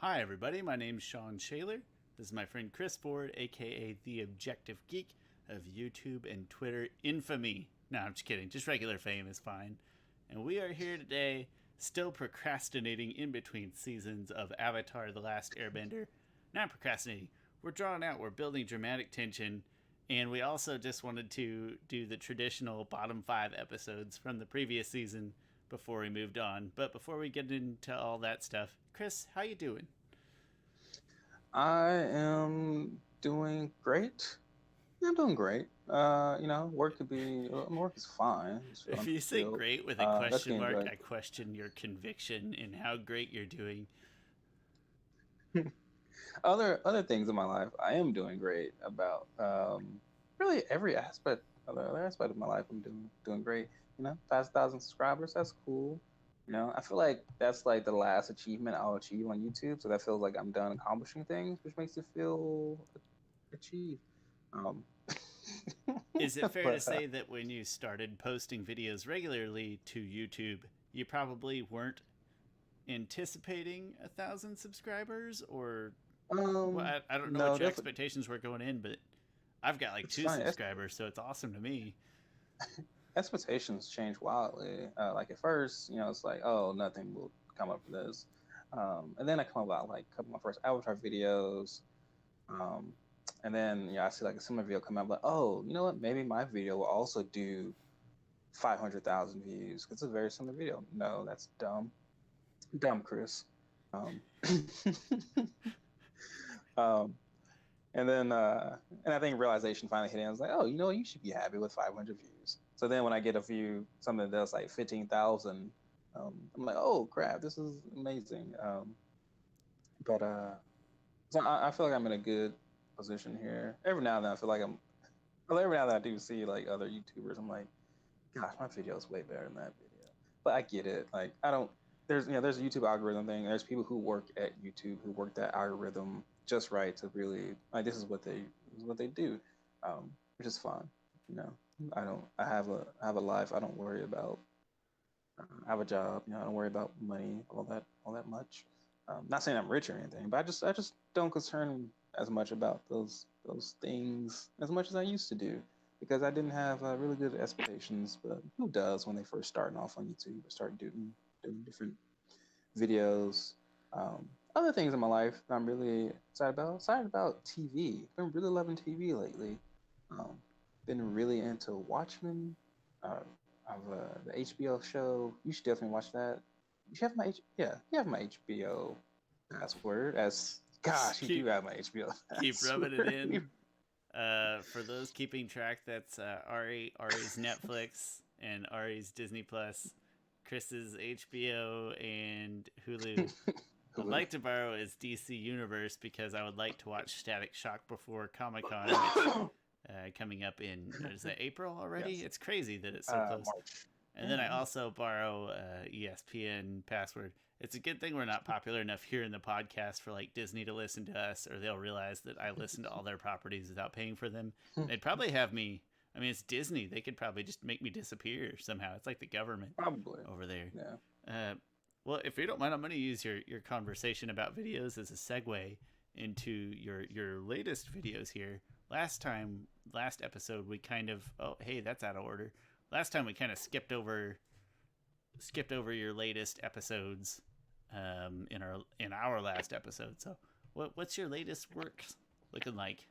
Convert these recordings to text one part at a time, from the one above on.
Hi, everybody. My name's Shawn Shaler. This is my friend Chris Ford, aka The Objective Geek of YouTube and Twitter infamy. No, I'm just kidding. Just regular fame is fine. And we are here today, still procrastinating in between seasons of Avatar: The Last Airbender. Not procrastinating. We're drawing out. We're building dramatic tension. And we also just wanted to do the traditional bottom 5 episodes from the previous season before we moved on. But before we get into all that stuff, Chris, how you doing? I am doing great. Yeah, I'm doing great. Work could be. Work is fine. It's If you say unfulfilled. great with a That's question getting mark, good. I question your conviction in how great you're doing. Other things in my life, I am doing great about. Really every aspect, other aspect of my life, I'm doing great. Past 1,000 subscribers, that's cool. I feel like that's like the last achievement I'll achieve on YouTube, so that feels like I'm done accomplishing things, which makes it feel achieved. Um, Is it fair to but say that when you started posting videos regularly to YouTube, you probably weren't anticipating 1,000 subscribers? Or, well, I don't know what no, your definitely. expectations were going in, but I've got like It's two funny. subscribers, so it's awesome to me. Expectations change wildly. Like at first, it's like, oh, nothing will come up with this. And then I come about like a couple of my first Avatar videos. Um, and then, I see like a similar video come out, like, oh, you know what? Maybe my video will also do 500,000 views because it's a very similar video. No, that's dumb. Dumb, Chris. Um, um, and I think realization finally hit in. I was like, oh, you should be happy with 500 views. So then when I get a view, something that's like 15,000, I'm like, oh crap, this is amazing. But so I feel like I'm in a good position here. Every now and then I feel like well, every now and then I do see like other YouTubers. I'm like, gosh, my video is way better than that video. But I get it. Like I don't. There's a YouTube algorithm thing. There's people who work at YouTube who work that algorithm just right to really like this is what they do, which is fine. You know, I don't. I have a life. I don't worry about. I have a job. I don't worry about money all that much. Not saying I'm rich or anything, but I just don't concern as much about those things as much as I used to do because I didn't have really good expectations. But who does when they first starting off on YouTube or start doing different videos? Other things in my life that I'm really excited about. Excited about TV. Been really loving TV lately. Um, been really into Watchmen. Uh, of the HBO show. You should definitely watch that. You should have you have my HBO password. As Just gosh, you do keep have my HBO keep rubbing it password. in. For those keeping track, that's Ari's Netflix and Ari's Disney Plus, Chris's HBO and Hulu. I'd Hulu. like to borrow his DC Universe because I would like to watch Static Shock before Comic Con, which coming up in, is that April already? Yes. It's crazy that it's so close. March. And then I Yeah. also borrow ESPN password. It's a good thing we're not popular enough here in the podcast for like Disney to listen to us, or they'll realize that I listen to all their properties without paying for them. They'd probably have me. I mean, it's Disney. They could probably just make me disappear somehow. It's like the government Probably. over there. Yeah. Uh, well, if you don't mind, I'm going to use your conversation about videos as a segue into your latest videos here. Last episode, we kind of, oh hey, that's out of order. Last time we kind of skipped over your latest episodes in our last episode. So, what's your latest work looking like?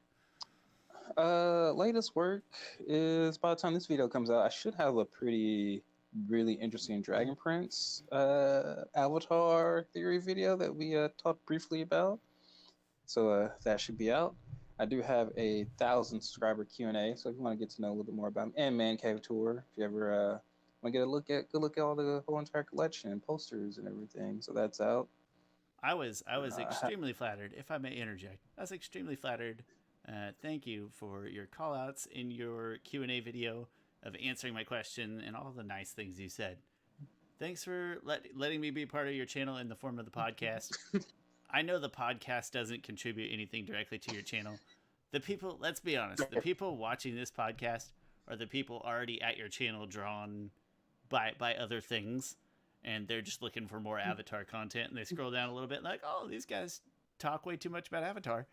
Latest work is by the time this video comes out, I should have a pretty really interesting Dragon Prince avatar theory video that we talked briefly about. So that should be out. I do have a 1,000 subscriber Q&A. So if you want to get to know a little bit more about me and Man Cave Tour, if you ever want to get a good look at all the whole entire collection and posters and everything. So that's out. I was Uh, extremely flattered, if I may interject. I was extremely flattered. Thank you for your callouts in your Q&A video of answering my question and all the nice things you said. Thanks for letting me be part of your channel in the form of the podcast. I know the podcast doesn't contribute anything directly to your channel. The people, let's be honest, the people watching this podcast are the people already at your channel drawn by other things. and they're just looking for more Avatar content, and they scroll down a little bit like, oh, these guys talk way too much about Avatar.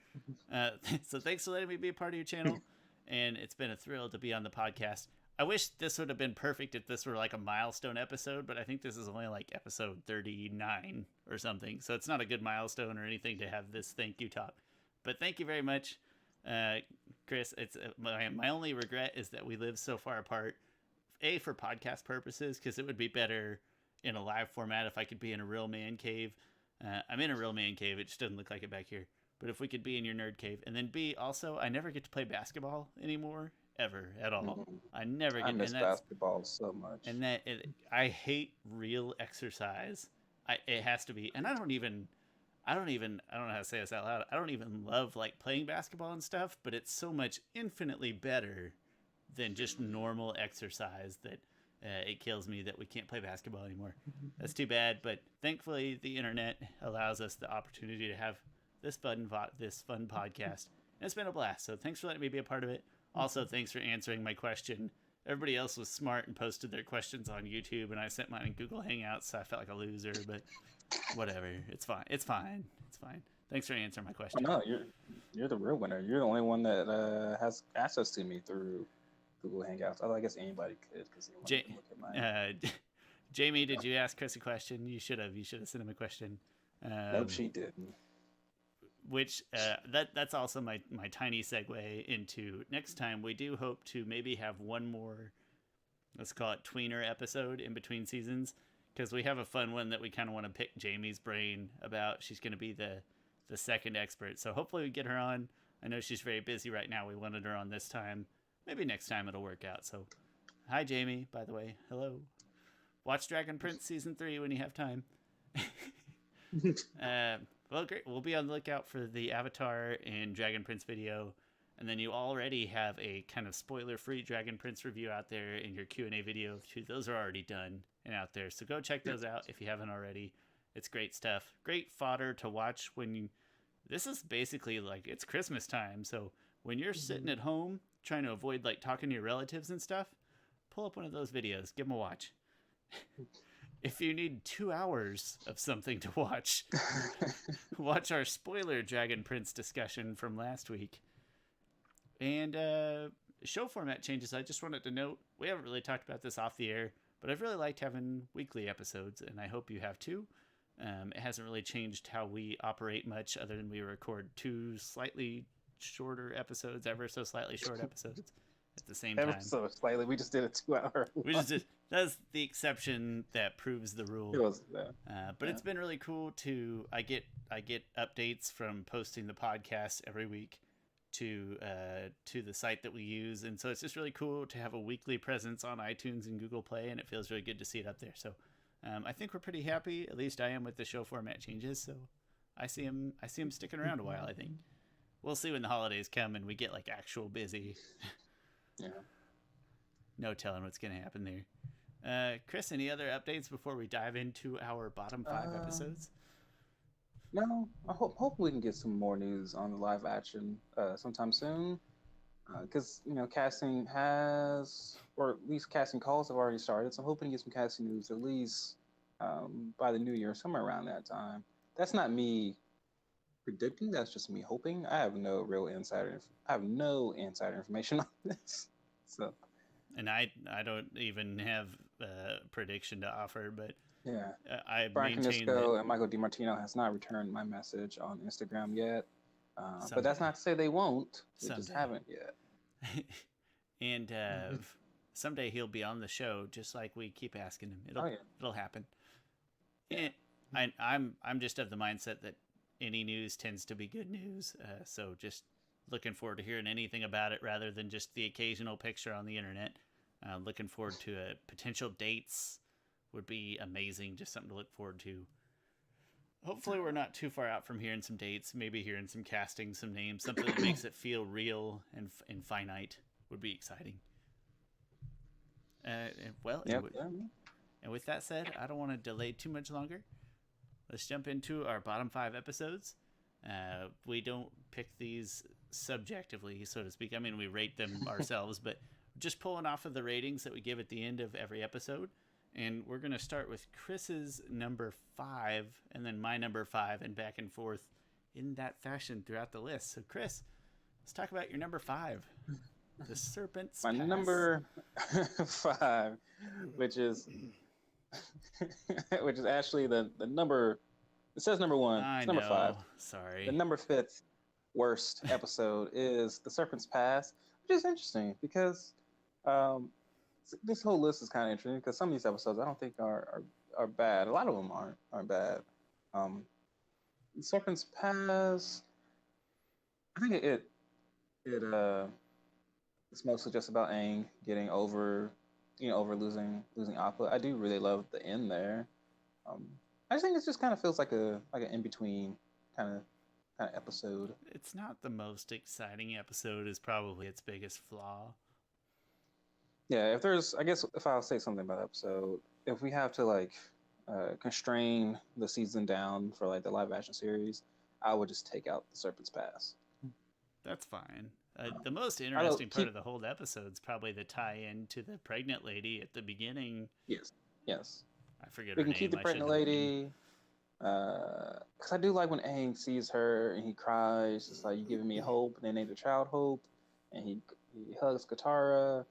So thanks for letting me be a part of your channel, and it's been a thrill to be on the podcast. I wish this would have been perfect if this were like a milestone episode, but I think this is only like episode 39 or something, so it's not a good milestone or anything to have this thank you talk. But thank you very much, Chris. It's my only regret is that we live so far apart. A, for podcast purposes, because it would be better in a live format if I could be in a real man cave. I'm in a real man cave. It just doesn't look like it back here. But if we could be in your nerd cave. And then B, also, I never get to play basketball anymore, ever, at all. Mm-hmm. I never get. I miss basketball so much. And I hate real exercise. It has to be. And I don't know how to say this out loud. I don't even love like playing basketball and stuff, but it's so much infinitely better than just normal exercise that it kills me that we can't play basketball anymore. That's too bad, but thankfully the internet allows us the opportunity to have this fun podcast, and it's been a blast. So thanks for letting me be a part of it. Also, thanks for answering my question. Everybody else was smart and posted their questions on YouTube, and I sent mine in Google Hangouts, so I felt like a loser, but whatever. It's fine. Thanks for answering my question. Oh, no, you're the real winner. You're the only one that has access to me through Google Hangouts. Although I guess anybody could, because anyone can look at mine. Jamie, did you ask Chris a question? You should have. You should have sent him a question. Nope, she didn't. Which that's also my tiny segue into next time. We do hope to maybe have one more, let's call it tweener episode in between seasons, because we have a fun one that we kind of want to pick Jamie's brain about. She's going to be the second expert, so hopefully we get her on. I know she's very busy right now. We wanted her on this time. Maybe next time it'll work out. So, hi Jamie, by the way. Hello. Watch Dragon Prince Season 3 when you have time. Well, great. We'll be on the lookout for the Avatar and Dragon Prince video. And then you already have a kind of spoiler-free Dragon Prince review out there in your Q&A video too. Those are already done and out there. So go check those out if you haven't already. It's great stuff. Great fodder to watch when you... This is basically like, it's Christmas time. So when you're sitting at home trying to avoid like talking to your relatives and stuff, pull up one of those videos. Give them a watch. If you need 2 hours of something to watch, watch our spoiler Dragon Prince discussion from last week. And show format changes. I just wanted to note, we haven't really talked about this off the air, but I've really liked having weekly episodes, and I hope you have too. It hasn't really changed how we operate much, other than we record 2 slightly shorter episodes, ever so slightly short episodes at the same time. Ever so slightly. We just did a 2 hour. We just did. That's the exception that proves the rule. It was, but it's been really cool to. I get updates from posting the podcast every week to the site that we use, and so it's just really cool to have a weekly presence on iTunes and Google Play, and it feels really good to see it up there. So I think we're pretty happy. At least I am with the show format changes. So I see him sticking around a while. I think we'll see when the holidays come and we get like actual busy. Yeah. No telling what's gonna happen there. Chris, any other updates before we dive into our bottom 5 episodes? No, I hope we can get some more news on the live action sometime soon. Because casting has, or at least casting calls have already started. So I'm hoping to get some casting news at least by the new year, somewhere around that time. That's not me predicting. That's just me hoping. I have no real insider information on this. So. And I don't even have a prediction to offer, but yeah, I Brian maintain Canisco that... and Michael DiMartino has not returned my message on Instagram yet. But that's not to say they won't. They just haven't yet. And someday he'll be on the show, just like we keep asking him. It'll happen. Yeah. And I'm just of the mindset that any news tends to be good news. So just looking forward to hearing anything about it rather than just the occasional picture on the internet. Looking forward to potential dates would be amazing. Just something to look forward to. Hopefully we're not too far out from hearing some dates, maybe hearing some casting, some names, something that makes it feel real and finite would be exciting. And with that said, I don't want to delay too much longer. Let's jump into our bottom 5 episodes. We don't pick these subjectively, so to speak. I mean, we rate them ourselves, but just pulling off of the ratings that we give at the end of every episode. And we're going to start with Chris's number 5 and then my number 5 and back and forth in that fashion throughout the list. So, Chris, let's talk about your number 5, The Serpent's My Pass. number 5, which is actually the number. It says number 1. I it's number know. 5. Sorry. The number 5th worst episode is The Serpent's Pass, which is interesting because this whole list is kind of interesting because some of these episodes I don't think are bad. A lot of them aren't bad. The Serpent's Pass, I think it's mostly just about Aang getting over losing ATLA. I do really love the end there. I just think it just kind of feels like an in between kind of episode. It's not the most exciting episode. Is probably its biggest flaw. Yeah, if I'll say something about the episode, if we have to constrain the season down for like the live action series, I would just take out The Serpent's Pass. That's fine. The most interesting part of the whole episode is probably the tie-in to the pregnant lady at the beginning. Yes. I forget we her can name. Keep the pregnant lady. Because I do like when Aang sees her and he cries. It's like, you giving me hope, and they named the child Hope, and he hugs Katara.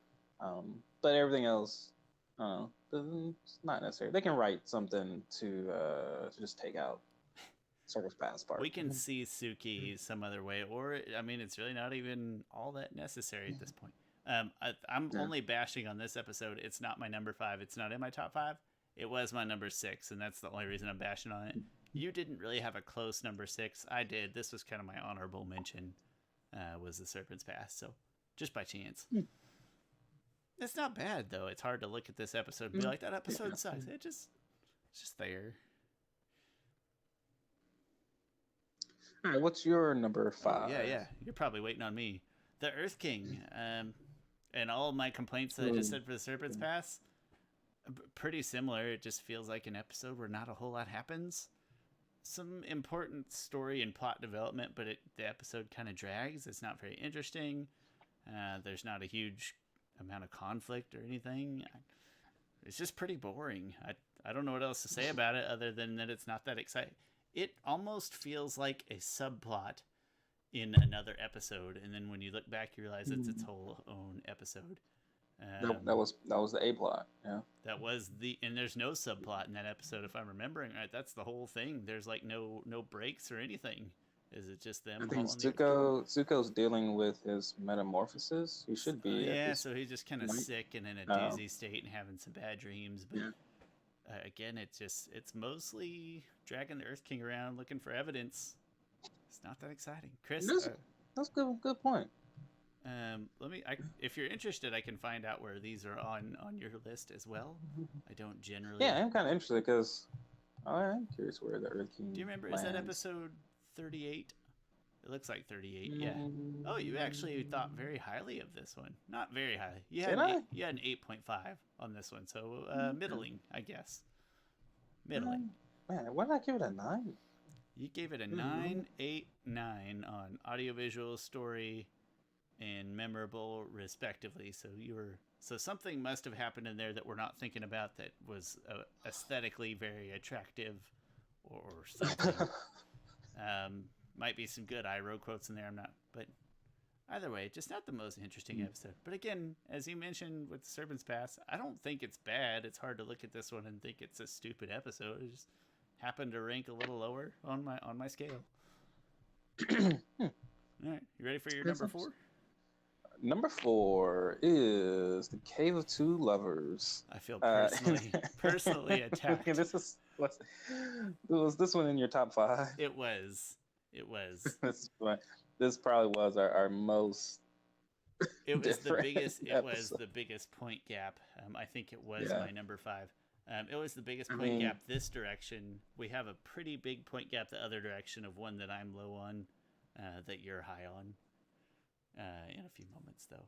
But everything else, it's not necessary. They can write something to just take out Serpent's Pass part. We can see Suki some other way, or I mean, it's really not even all that necessary at this point. I'm only bashing on this episode. It's not my number 5. It's not in my top 5. It was my number 6, and that's the only reason I'm bashing on it. You didn't really have a close number 6. I did. This was kind of my honorable mention. Was The Serpent's Pass, so just by chance. It's not bad though. It's hard to look at this episode and be like, that episode sucks. It's just there. All right, what's your number 5? Yeah. You're probably waiting on me. The Earth King, and all of my complaints that I just said for The Serpent's Pass, pretty similar. It just feels like an episode where not a whole lot happens. Some important story and plot development, but the episode kind of drags. It's not very interesting. There's not a huge amount of conflict or anything. It's just pretty boring. I don't know what else to say about it other than that it's not that exciting. It almost feels like a subplot in another episode, and then when you look back, you realize it's its whole own episode. That was the A plot. Yeah. That was and there's no subplot in that episode, if I'm remembering right. That's the whole thing. There's like no breaks or anything. Is it just them? I think Zuko's dealing with his metamorphosis. He should be. Yeah, so he's just kind of sick and in a dizzy state and having some bad dreams. But again, it's mostly dragging the Earth King around looking for evidence. It's not that exciting, Chris. That's good point. If you're interested, I can find out where these are on your list as well. I don't generally. Yeah, I'm kind of interested because I'm curious where the Earth King. Do you remember? lands. Is that episode 38? It looks like 38. Yeah. Oh, you actually thought very highly of this one. Not very highly. You had an 8.5 on this one, so middling, I guess. Middling. Man, why did I give it a 9? You gave it a 9, 8, 9 on audiovisual, story, and memorable, respectively. So something must have happened in there that we're not thinking about that was aesthetically very attractive, or something. Might be some good Iroh quotes in there. I'm not, but either way, just not the most interesting episode. But again, as you mentioned with the Serpent's Pass, I don't think it's bad. It's hard to look at this one and think it's a stupid episode. It just happened to rank a little lower on my scale. All right, you ready for your number 4? Number 4 is The Cave of Two Lovers. I feel personally attacked. Was this one in your top 5? It was. This probably was our most. It was the biggest. It was the biggest point gap. I think it was my number 5. It was the biggest point gap this direction. We have a pretty big point gap the other direction of one that I'm low on, that you're high on. In a few moments, though.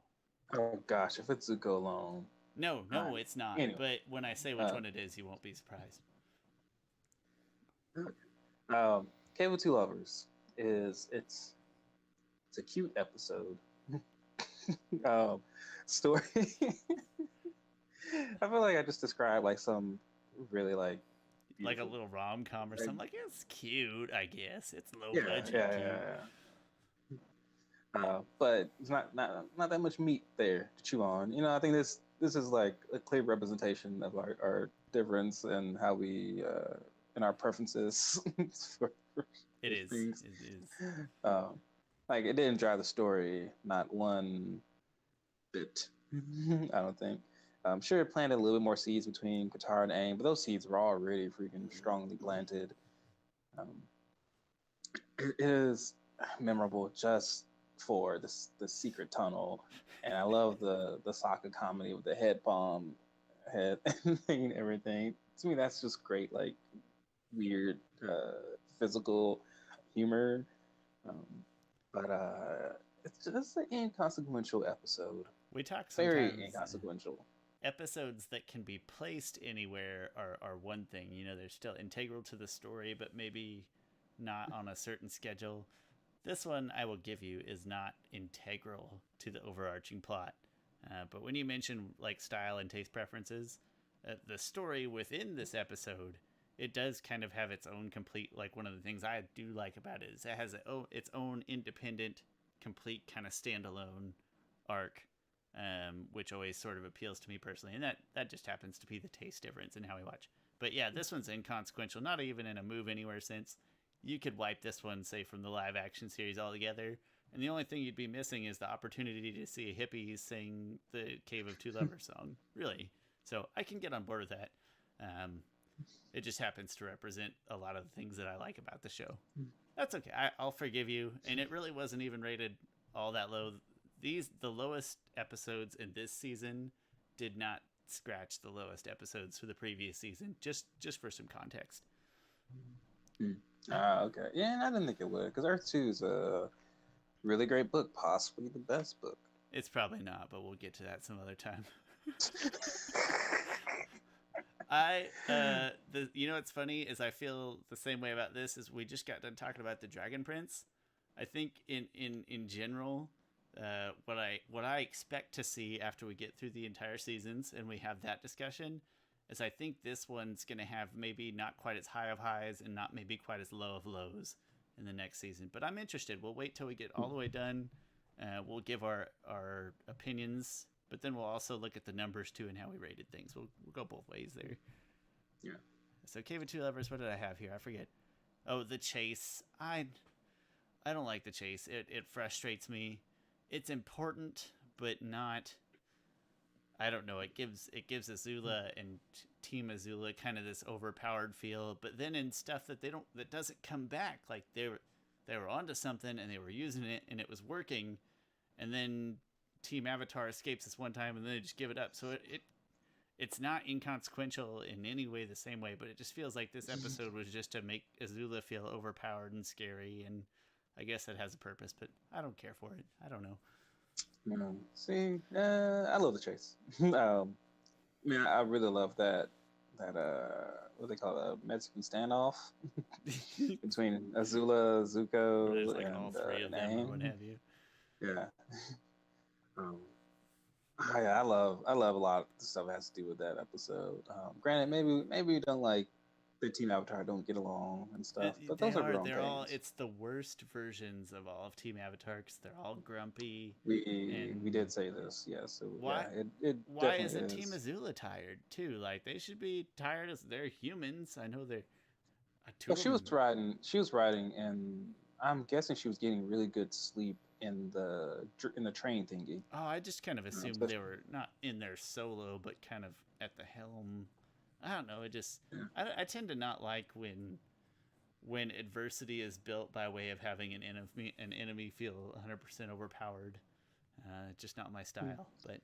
Oh gosh, if it's Zuko alone. No, it's not. Anyway. But when I say which one it is, you won't be surprised. Cave of Two Lovers it's a cute episode. Story I feel like I just described like some really like Like a beautiful. little rom-com or Like, something. Like, it's cute, I guess. It's low yeah, budget yeah, cute. yeah, yeah. But it's not that much meat there to chew on. You know, I think this is like a clear representation of our difference and how we and our preferences It for is. things. It is. Um, like it didn't drive the story, not one bit. I don't think. I'm sure it planted a little bit more seeds between Qatar and Aang, but those seeds were already freaking strongly planted. Um, it is memorable just for the secret tunnel, and I love the Sokka comedy with the head palm, head and everything. To me, that's just great, like weird physical humor. Um, but it's just an inconsequential episode. We talk Very sometimes inconsequential. episodes that can be placed anywhere are one thing. You know, they're still integral to the story, but maybe not on a certain schedule. This one, I will give you, is not integral to the overarching plot. But when you mention like style and taste preferences, the story within this episode, it does kind of have its own complete. Like one of the things I do like about it is it has its own independent, complete kind of standalone arc, which always sort of appeals to me personally, and that just happens to be the taste difference in how we watch. But yeah, this one's inconsequential, not even in a move anywhere sense. You could wipe this one, say, from the live action series altogether, and the only thing you'd be missing is the opportunity to see a hippie sing the Cave of Two Lovers song, really. So I can get on board with that. It just happens to represent a lot of the things that I like about the show. That's okay. I'll forgive you. And it really wasn't even rated all that low. The lowest episodes in this season did not scratch the lowest episodes for the previous season. Just for some context. Okay. Yeah, and I didn't think it would, because Earth 2 is a really great book, possibly the best book. It's probably not, but we'll get to that some other time. You know what's funny is I feel the same way about this. Is we just got done talking about the Dragon Prince. I think in general, what I expect to see after we get through the entire seasons and we have that discussion is I think this one's going to have maybe not quite as high of highs and not maybe quite as low of lows in the next season. But I'm interested. We'll wait till we get all the way done. We'll give our opinions, but then we'll also look at the numbers too and how we rated things. We'll go both ways there. Yeah. So Cave of Two Lovers, what did I have here? I forget. Oh, the chase. I don't like the chase. It frustrates me. It's important, but not. I don't know. It gives Azula and Team Azula kind of this overpowered feel, but then in stuff that that doesn't come back. Like they were onto something and they were using it and it was working, and then Team Avatar escapes this one time and then they just give it up. So it's not inconsequential in any way the same way, but it just feels like this episode was just to make Azula feel overpowered and scary, and I guess it has a purpose, but I don't care for it. I don't know. See, I love the chase. I really love that what they call it, a Mexican standoff between Azula, Zuko, There's like and all three of them Aang. or what have you. Yeah. um, I love a lot of stuff that has to do with that episode. Granted, maybe we don't like the Team Avatar don't get along and stuff, but those are grown things. It's the worst versions of all of Team Avatar because they're all grumpy. We did say this, yes. So, Why? Yeah, it Why definitely isn't is. Team Azula tired too? Like they should be tired as they're humans. I know they're. Well, she was riding, and I'm guessing she was getting really good sleep in the train thingy. Oh, I just kind of assumed but- they were not in there solo, but kind of at the helm. I don't know. It just I tend to not like when adversity is built by way of having an enemy feel 100% overpowered. Just not my style. But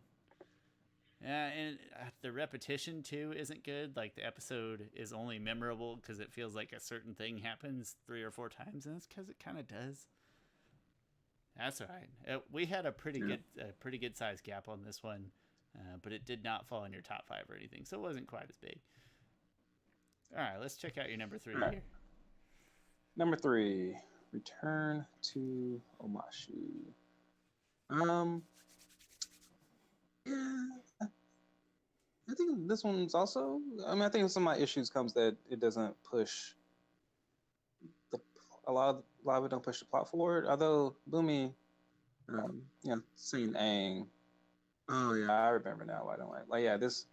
yeah, and the repetition too isn't good. Like the episode is only memorable because it feels like a certain thing happens 3 or 4 times, and that's because it kind of does. That's all right. We had a pretty good size gap on this one, but it did not fall in your top 5 or anything, so it wasn't quite as big. All right, let's check out your number 3 here. Number 3, Return to Omashu. I think this one's also. I mean, I think some of my issues comes that it doesn't push the a lot of it don't push the plot forward. Although Boomy, seeing Aang. Oh yeah, I remember now. I don't like yeah this.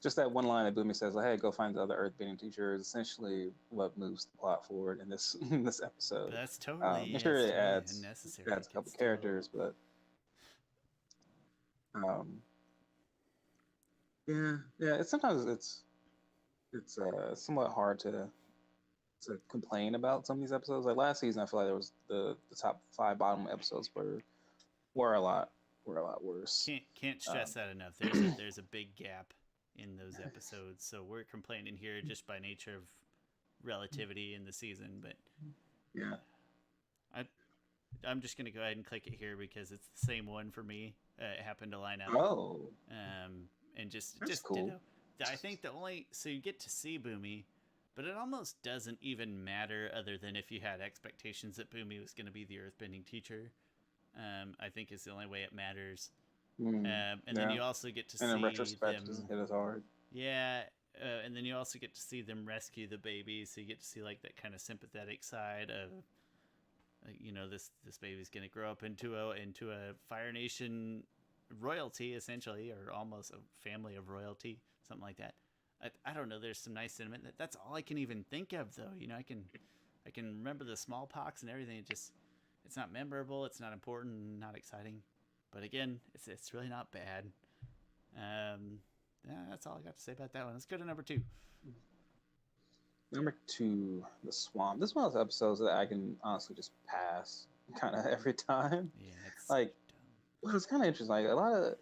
Just that one line that Boomy says, like, "Hey, go find the other Earthbending teacher," is essentially what moves the plot forward in this in this episode. But that's I'm sure it's it totally adds unnecessary. a couple characters, but um, yeah. It's sometimes it's somewhat hard to complain about some of these episodes. Like last season, I feel like there was the top 5 bottom episodes were a lot worse. Can't stress that enough. There's a big gap in those episodes, so we're complaining here just by nature of relativity in the season. But yeah, I'm just gonna go ahead and click it here because it's the same one for me. It happened to line up. Oh, and just cool. ditto. I think the only so you get to see Boomy, but it almost doesn't even matter other than if you had expectations that Boomy was going to be the earthbending teacher. I think is the only way it matters. And then you also get to see in retrospect, them. it doesn't hit as hard. Yeah, and then you also get to see them rescue the baby, so you get to see like that kind of sympathetic side of, this baby's going to grow up into a Fire Nation royalty essentially, or almost a family of royalty, something like that. I don't know. There's some nice sentiment. That's all I can even think of, though. I can remember the smallpox and everything. It's not memorable. It's not important. Not exciting. But again, it's really not bad. Yeah, that's all I got to say about that one. Let's go to number 2. Number 2, the swamp. This is one of those episodes that I can honestly just pass kind of every time. Yeah, it's like, well, it's kind of interesting. Like a lot of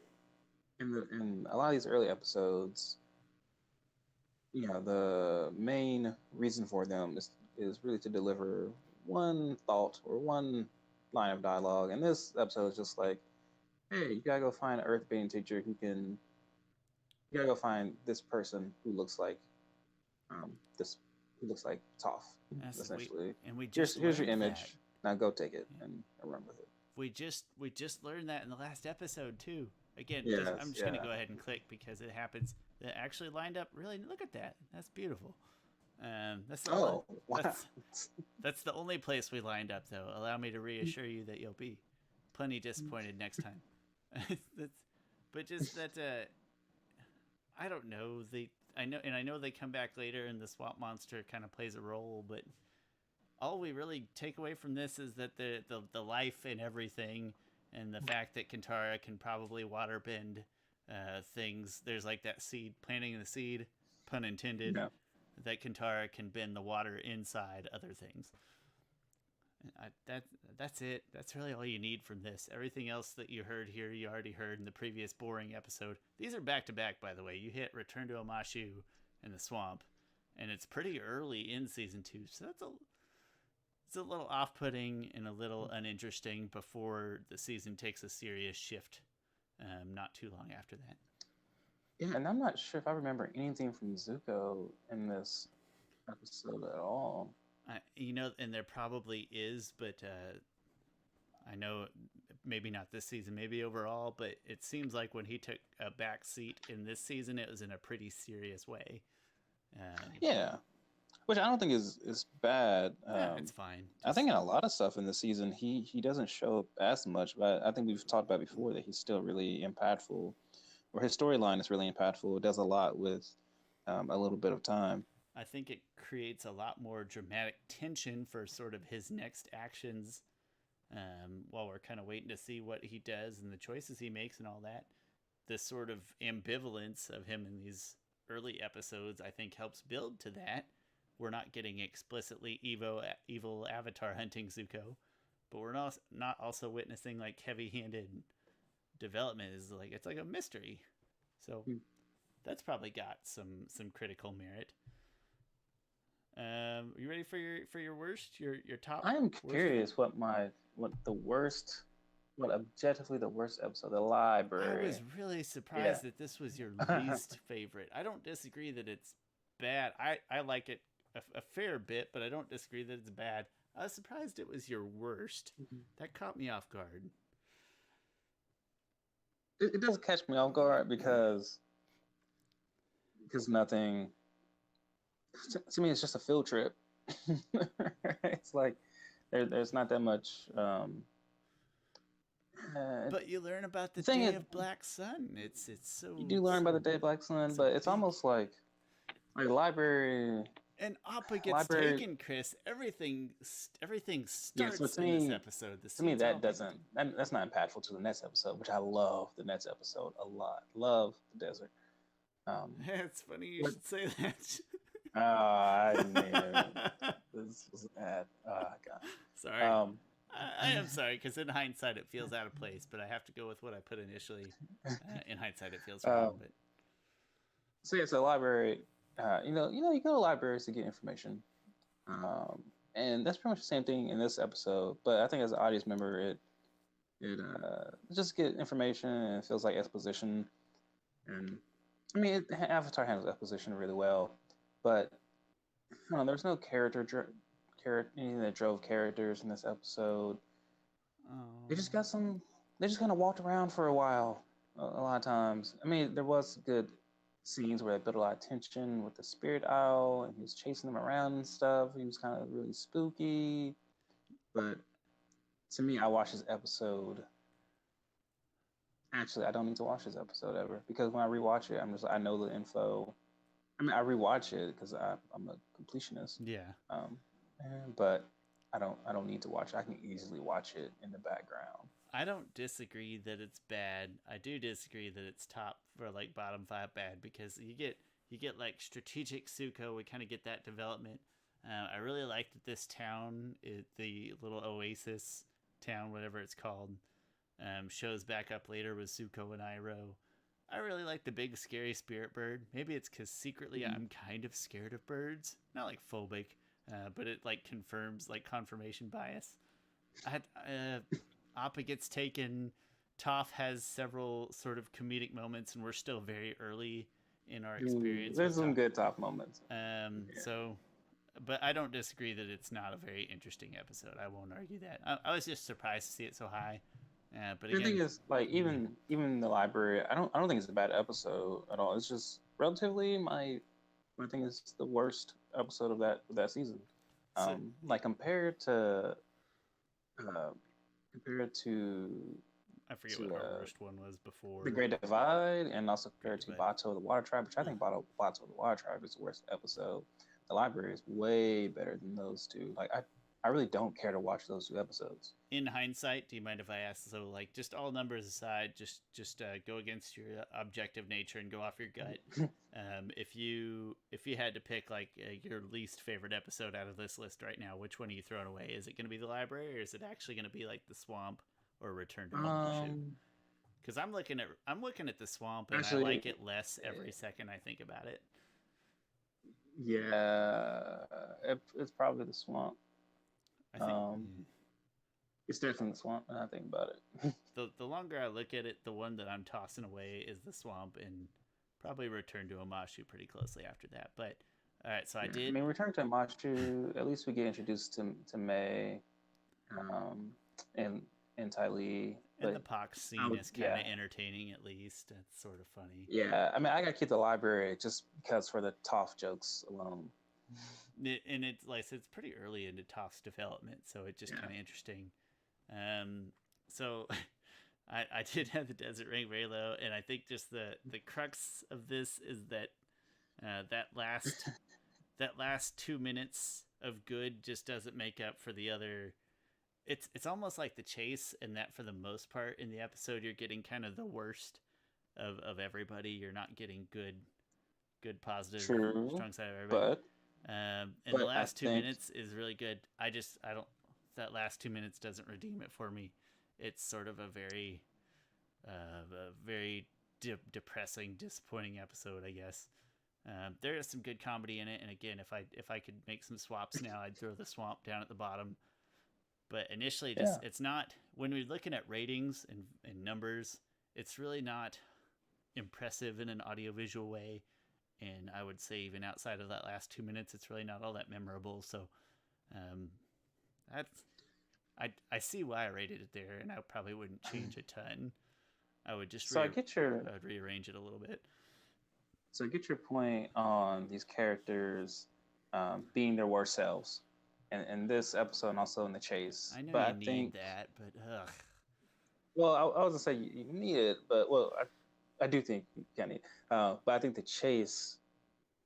in a lot of these early episodes, the main reason for them is really to deliver one thought or one line of dialogue. And this episode is just like, hey, you gotta go find an earthbending teacher you gotta go find this person who looks like Toph, essentially. Here's your image. Now go take it and run with it. We just learned that in the last episode too. Again, yes, I'm just gonna go ahead and click because it happens. That actually lined up really. Look at that. That's beautiful. That's the wow. That's the only place we lined up, though. Allow me to reassure you that you'll be plenty disappointed next time. But just that I don't know. I know they come back later, and the swamp monster kind of plays a role. But all we really take away from this is that the life and everything, and the fact that Kintara can probably waterbend things. There's like that seed, planting the seed, pun intended. Yeah. That Kintara can bend the water inside other things. That's it. That's really all you need from this. Everything else that you heard here, you already heard in the previous boring episode. These are back to back, by the way. You hit Return to Omashu and the Swamp, and it's pretty early in season 2, so it's a little off-putting and a little uninteresting before the season takes a serious shift. Not too long after that. Yeah, and I'm not sure if I remember anything from Zuko in this episode at all. And there probably is, but I know maybe not this season, maybe overall, but it seems like when he took a back seat in this season, it was in a pretty serious way. Yeah, which I don't think is bad. It's fine. I think in a lot of stuff in the season, he doesn't show up as much, but I think we've talked about before that he's still really impactful, or his storyline is really impactful. It does a lot with a little bit of time. I think it creates a lot more dramatic tension for sort of his next actions, while we're kind of waiting to see what he does and the choices he makes and all that. This sort of ambivalence of him in these early episodes, I think, helps build to that. We're not getting explicitly evil avatar hunting Zuko, but we're not also witnessing like heavy-handed development. It's like a mystery. So that's probably got some critical merit. You ready for your worst? Your top? I am curious what objectively the worst episode, the library. I was really surprised that this was your least favorite. I don't disagree that it's bad. I like it a fair bit, but I don't disagree that it's bad. I was surprised it was your worst. That caught me off guard. It does catch me off guard because because nothing. To me, it's just a field trip. It's like there's not that much. But you learn about the thing Day is, of Black Sun. It's you so do learn about so, the Day of Black Sun, so but it's big. almost like a library. And Appa gets Library. taken, Chris. Everything Yeah. So starts in this episode. The to me, seeds all that begin. doesn't. That's not impactful to the next episode, which I love. The next episode a lot. Love the desert. It's funny you But should say that. I knew this was bad. Oh God. Sorry. I am sorry, because in hindsight it feels out of place, but I have to go with what I put initially. In hindsight it feels wrong, but So yeah, so library. You go to libraries to get information, and that's pretty much the same thing in this episode. But I think as an audience member, it just get information and it feels like exposition. And I mean, Avatar handles exposition really well, but I don't know, there's no anything that drove characters in this episode. They just got some. They just kind of walked around for a while. A lot of times. I mean, there was good scenes where they built a lot of tension with the spirit owl, and he was chasing them around and stuff. He was kind of really spooky. But to me, I watched this episode. Actually, I don't need to watch this episode ever because when I rewatch it, I know the info. I mean, I rewatch it because I'm a completionist. yeah. But I don't need to watch it. I can easily watch it in the background. I don't disagree that it's bad. I do disagree that it's top or like bottom 5 bad, because you get like strategic Suko. We kind of get that development. I really like that this town, the little oasis town, whatever it's called, shows back up later with Suko and Iroh. I really like the big scary spirit bird. Maybe it's because secretly I'm kind of scared of birds. Not like phobic, but it like confirms like confirmation bias. Appa gets taken. Toph has several sort of comedic moments, and we're still very early in our experience. There's some good Toph moments. So, but I don't disagree that it's not a very interesting episode. I won't argue that. I was just surprised to see it so high. But again, the thing is, like even the library, I don't think it's a bad episode at all. It's just relatively my thing is the worst episode of that season. Like compared to I forget what our worst one was before. The Great Divide, and also compared to Bato the Water Tribe, which I think Bato the Water Tribe is the worst episode. The library is way better than those two. Like I really don't care to watch those 2 episodes. In hindsight, do you mind if I ask? So, like, just all numbers aside, just go against your objective nature and go off your gut. If you had to pick like your least favorite episode out of this list right now, which one are you throwing away? Is it going to be the library, or is it actually going to be like the swamp or Return to Mogadishu? Because I'm looking at the swamp, and actually, I like it less every second I think about it. Yeah, it's probably the swamp. I think it's definitely the swamp. When I think about it, the longer I look at it, the one that I'm tossing away is the swamp, and probably Return to Omashu pretty closely after that. But all right, so I did. I mean, Return to Omashu. At least we get introduced to Mei, and Ty Lee. And the Pox scene is kind of entertaining, at least. It's sort of funny. Yeah, I mean, I gotta keep the library just because for the Toph jokes alone. And it's like it's pretty early into Toph's development, so it's just kind of interesting. So I did have the Desert Ring very low, and I think just the crux of this is that that last 2 minutes of good just doesn't make up for the other. It's almost like the chase, and that for the most part in the episode you're getting kind of the worst of everybody. You're not getting good positive, strong side of everybody. And the last 2 minutes is really good. I don't. That last 2 minutes doesn't redeem it for me. It's sort of a very depressing, disappointing episode, I guess. There is some good comedy in it, and again, if I could make some swaps now, I'd throw the swamp down at the bottom. But initially, it's not, when we're looking at ratings and numbers, it's really not impressive in an audiovisual way. And I would say even outside of that last 2 minutes, it's really not all that memorable. So I see why I rated it there, and I probably wouldn't change a ton. I would just I'd rearrange it a little bit. So get your point on these characters being their worst selves, and in this episode and also in the chase. I know But you I need think, that, but ugh. well, I was gonna say you need it, but well, I do think you kind of. But I think the chase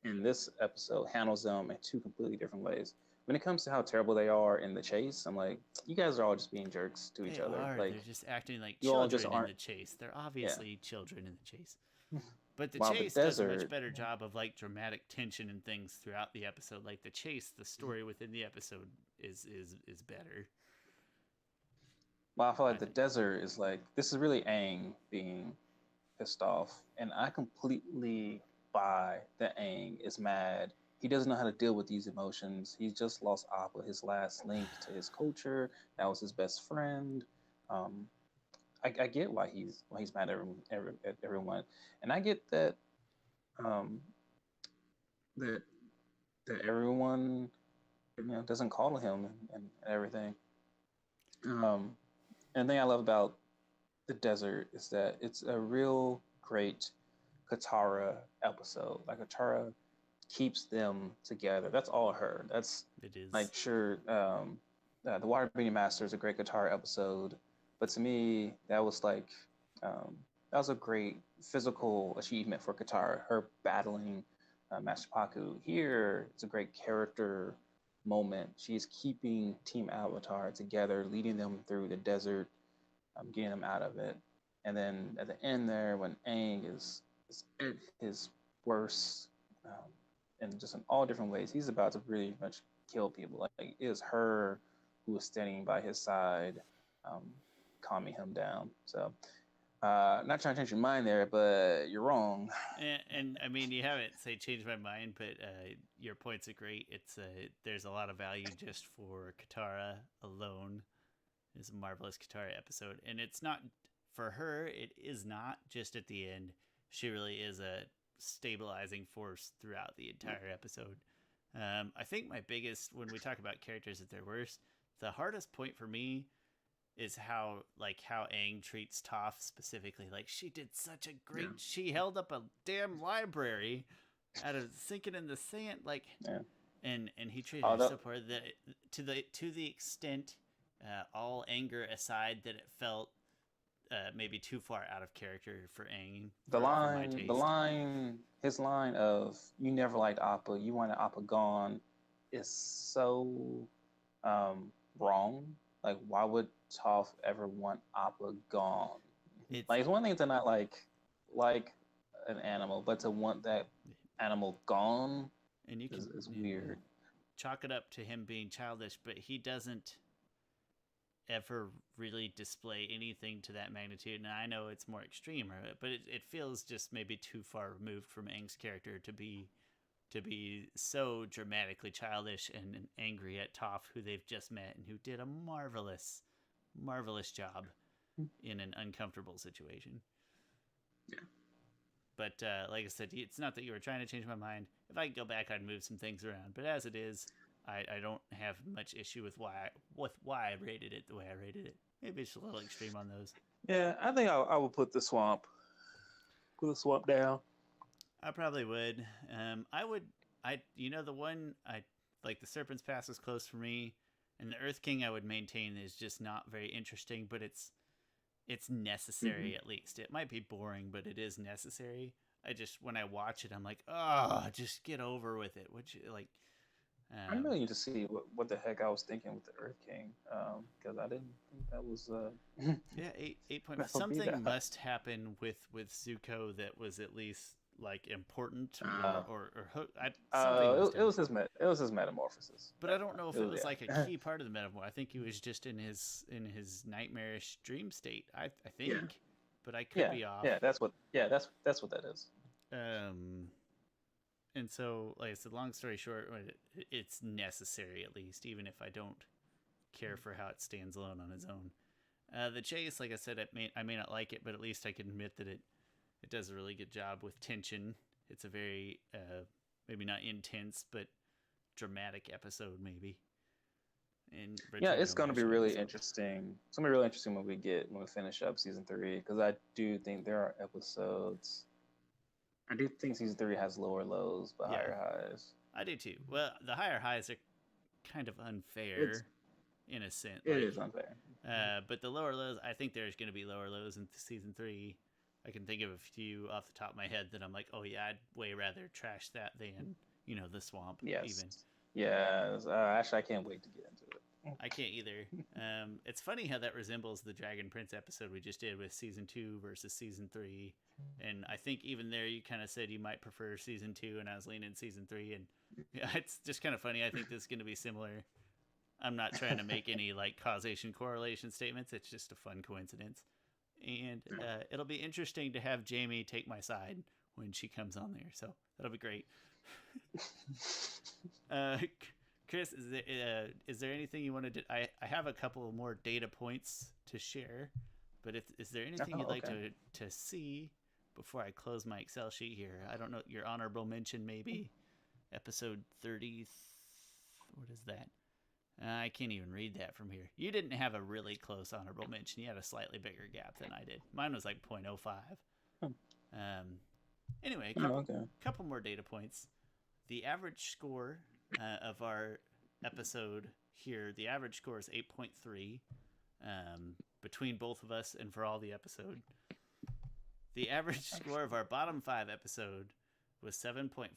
in this episode handles them in two completely different ways. When it comes to how terrible they are in the chase, I'm like, you guys are all just being jerks to each They other. are. Like, They're just acting like you all just children in aren't. the chase. They're Yeah. obviously children in the chase. But the While the chase does a much desert, better job of like dramatic tension and things throughout the episode. Like the chase, the story within the episode is better. well, I feel I like the think. desert is like this is really Aang being pissed off, and I completely buy that Aang is mad. He doesn't know how to deal with these emotions. He's just lost Appa, his last link to his culture. That was his best friend. Um, I get why he's mad at at everyone, and I get that um, that that everyone doesn't call him and everything. Um, and the thing I love about the desert is that it's a real great Katara episode. Like Katara keeps them together. That's all her. That's It is. like sure. The Water Being Master is a great Katara episode, but to me that was like that was a great physical achievement for Katara. Her battling Master Paku. Here, it's a great character moment. She's keeping Team Avatar together, leading them through the desert, getting them out of it. And then at the end there, when Aang is at his worst, and just in all different ways, he's about to really much kill people. Like it is her who was standing by his side, um, calming him down. So, not trying to change your mind there, but you're wrong. And I mean, you haven't say changed my mind, but your points are great. It's there's a lot of value just for Katara alone. It's a marvelous Katara episode, and it's not for her. It is not just at the end. She really is a stabilizing force throughout the entire episode. I think my biggest when we talk about characters at their worst, the hardest point for me is how Aang treats Toph specifically. Like she did such a great. Yeah. She held up a damn library out of sinking in the sand. Like, Yeah. and he treated her Although, so poor that to the extent, all anger aside, that it felt maybe too far out of character for Aang for my taste. his line of "You never liked Appa, you wanted Appa gone," is so wrong. Like, why would Toph ever want Appa gone? It's Like, it's one thing to not like an animal, but to want that animal gone and you can is weird. chalk it up to him being childish, but he doesn't ever really display anything to that magnitude. And I know it's more extreme, but it feels just maybe too far removed from Aang's character to be so dramatically childish and angry at Toph, who they've just met and who did a marvelous job in an uncomfortable situation. Yeah. But like I said, it's not that you were trying to change my mind. If I could go back, I'd move some things around. But as it is, I don't have much issue with why I rated it the way I rated it. Maybe it's a little extreme on those. Yeah, I think I would put the swamp down. I probably would. I would. The one I like. The Serpent's Pass is close for me, and the Earth King I would maintain is just not very interesting. But it's necessary at least. It might be boring, but it is necessary. I just when I watch it, I'm like, oh, just get over with it. Which like. I really need to see what the heck I was thinking with the Earth King, because I didn't think that was. Yeah, 8 point. That'll be Something that. must happen with Zuko that was at least like important or it was his metamorphosis. But I don't know if it was yeah. like a key part of the metamorph. I think he was just in his nightmarish dream state. I think, Yeah. but I could be off. Yeah, that's what that is. And so, like I said, long story short, it's necessary at least, even if I don't care for how it stands alone on its own. The chase, like I said, I may not like it, but at least I can admit that it does a really good job with tension. It's a very maybe not intense, but dramatic episode, maybe. And Yeah, it's going to be really interesting. It's going to be really interesting when we finish up season 3, because I do think there are episodes I do think season 3 has lower lows but Yeah. higher highs. I do too. Well, the higher highs are kind of unfair in a sense. It is unfair. But the lower lows, I think there's going to be lower lows in season 3. I can think of a few off the top of my head that I'm like, oh yeah, I'd way rather trash that than, the swamp. Yes. Even. Yes. Actually, I can't wait to get into it. I can't either. It's funny how that resembles the Dragon Prince episode we just did with season 2 versus season 3. And I think even there you kind of said you might prefer season 2, and I was leaning season 3. And yeah, it's just kind of funny. I think this is going to be similar. I'm not trying to make any like causation correlation statements. It's just a fun coincidence. And it'll be interesting to have Jamie take my side when she comes on there. So that'll be great. Chris, is there anything you wanted to... I have a couple more data points to share, but is there anything you'd like to see before I close my Excel sheet here? I don't know, your honorable mention maybe? Episode 30... What is that? I can't even read that from here. You didn't have a really close honorable mention. You had a slightly bigger gap than I did. Mine was like 0.05. Anyway, a couple more data points. The average score of our episode here, the average score is 8.3 between both of us and for all the episode. The average score of our bottom 5 episode was 7.5,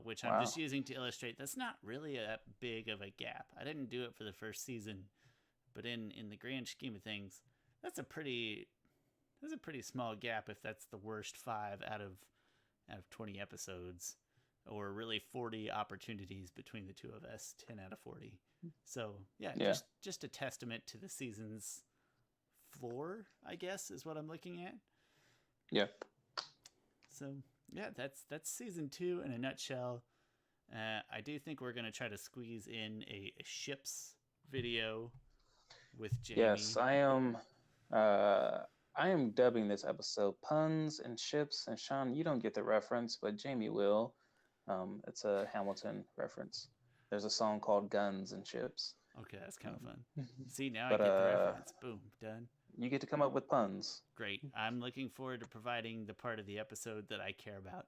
which I'm just using to illustrate that's not really that big of a gap. I didn't do it for the first season, but in the grand scheme of things, that's a pretty small gap if that's the worst 5 out of 20 episodes. Or really 40 opportunities between the two of us, 10 out of 40. So, yeah. Just a testament to the season's floor, I guess, is what I'm looking at. Yeah. So, yeah, that's season 2 in a nutshell. I do think we're going to try to squeeze in a ships video with Jamie. Yes, I am dubbing this episode Puns and Ships. And Shawn, you don't get the reference, but Jamie will. It's a Hamilton reference. There's a song called Guns and Ships. Okay, that's kind of fun. See, now I get the reference. Boom, done. You get to come up with puns. Great. I'm looking forward to providing the part of the episode that I care about.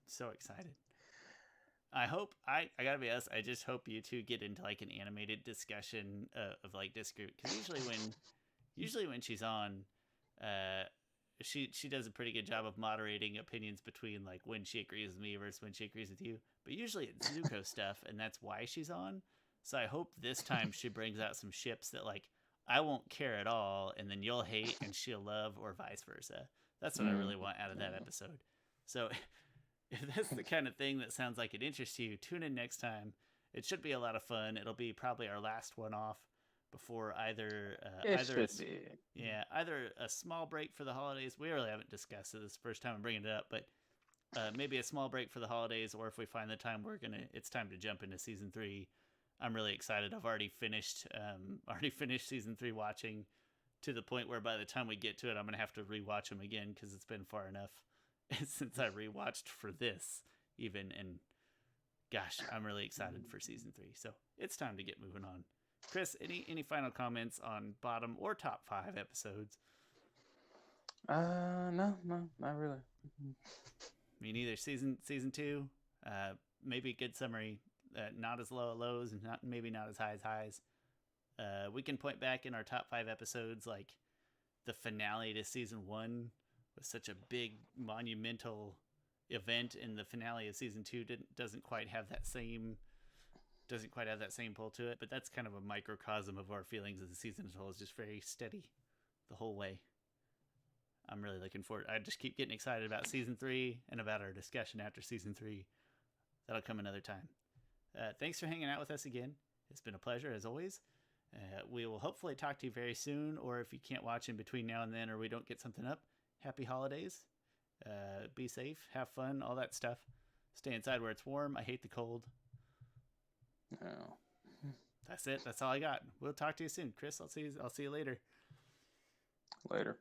So excited. I hope, I gotta be honest, I just hope you two get into like an animated discussion of like disagree. Because usually when she's on, she does a pretty good job of moderating opinions between like when she agrees with me versus when she agrees with you. But usually it's Zuko stuff, and that's why she's on. So I hope this time she brings out some ships that like I won't care at all, and then you'll hate and she'll love, or vice versa. That's what I really want out of that episode. So if that's the kind of thing that sounds like it interests you, tune in next time. It should be a lot of fun. It'll be probably our last one off before either a small break for the holidays. We really haven't discussed it. This is the first time I'm bringing it up, but maybe a small break for the holidays, or if we find the time it's time to jump into season 3. I'm really excited. I've already finished season 3 watching, to the point where by the time we get to it, I'm gonna have to rewatch them again because it's been far enough since I rewatched for this even. And gosh, I'm really excited for season 3. So it's time to get moving on. Chris, any final comments on bottom or top 5 episodes? No, not really. Me neither. Season 2, maybe a good summary. Not as low lows and maybe not as high as highs. We can point back in our top 5 episodes, like the finale to season 1 was such a big monumental event, and the finale of season 2 doesn't quite have that same pull to it. But that's kind of a microcosm of our feelings as the season as a whole. Is just very steady the whole way. I'm really looking forward. I just keep getting excited about season 3 and about our discussion after season 3. That'll come another time. Thanks for hanging out with us again. It's been a pleasure as always. We will hopefully talk to you very soon, or if you can't watch in between now and then, or we don't get something up, happy holidays. Be safe, have fun, all that stuff. Stay inside where it's warm. I hate the cold. No. That's it. That's all I got. We'll talk to you soon. Chris, I'll see you later. Later.